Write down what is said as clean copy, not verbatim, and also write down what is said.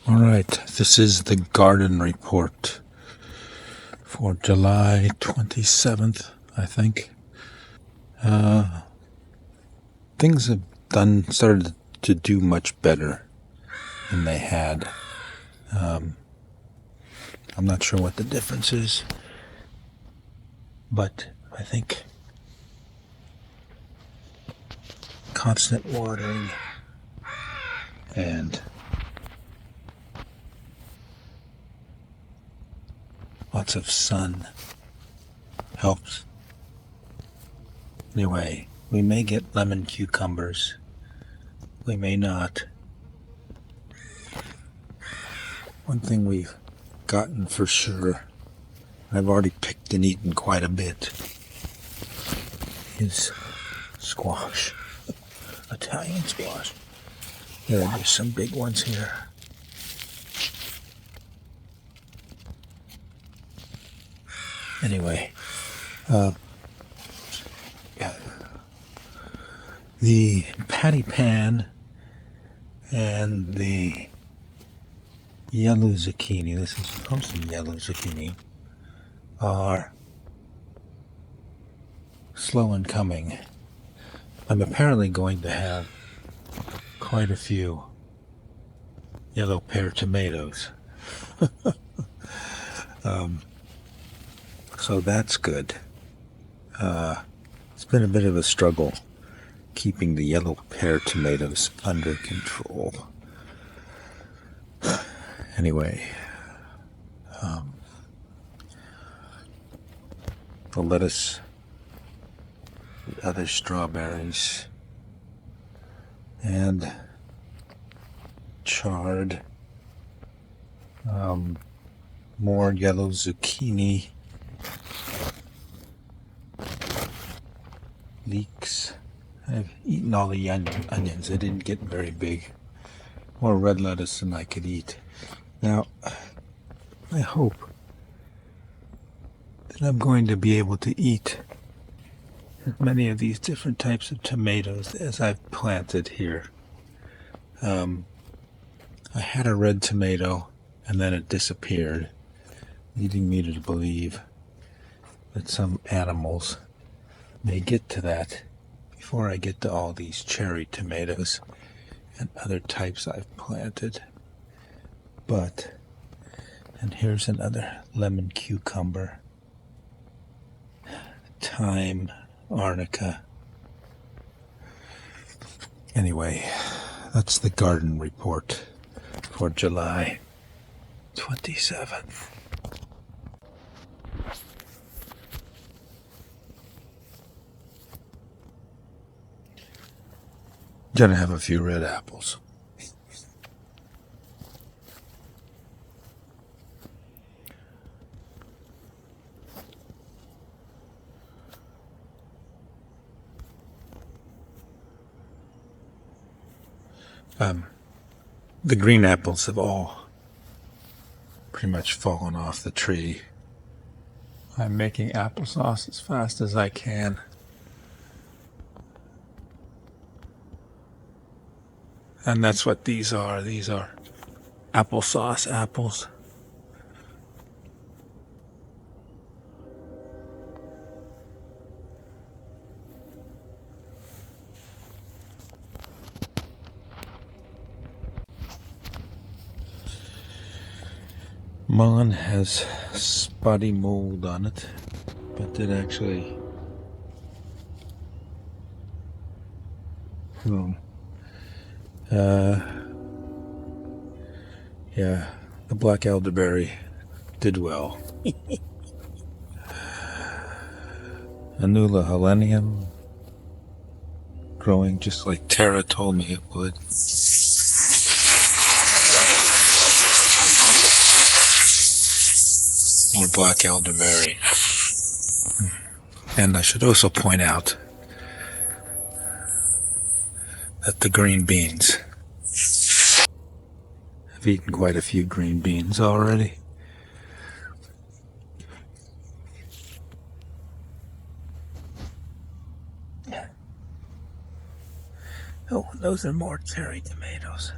All right, this is the garden report for July 27th, I think. Things have started to do much better than they had. I'm not sure what the difference is, but I think constant watering and lots of sun helps. Anyway, we may get lemon cucumbers. We may not. One thing we've gotten for sure, I've already picked and eaten quite a bit, is squash. Italian squash. There's some big ones here. Anyway, the patty pan and the yellow zucchini, this is supposed to be yellow zucchini, are slow in coming. I'm apparently going to have quite a few yellow pear tomatoes. So that's good. It's been a bit of a struggle keeping the yellow pear tomatoes under control. Anyway, the lettuce, the other strawberries, and chard, more yellow zucchini, leeks. I've eaten all the onions. They didn't get very big. More red lettuce than I could eat. Now, I hope that I'm going to be able to eat as many of these different types of tomatoes as I've planted here. I had a red tomato and then it disappeared, leading me to believe that some animals may get to that before I get to all these cherry tomatoes and other types I've planted. But, and here's another lemon cucumber, thyme, arnica. Anyway, that's the garden report for July 27th. Gonna have a few red apples. The green apples have all pretty much fallen off the tree. I'm making applesauce as fast as I can. And that's what these are. These are applesauce apples. Mine has spotty mold on it, but it actually yeah, the black elderberry did well. Anula helenium growing just like Tara told me it would. More black elderberry. And I should also point out that the green beans, I've eaten quite a few green beans already. Oh, those are more cherry tomatoes.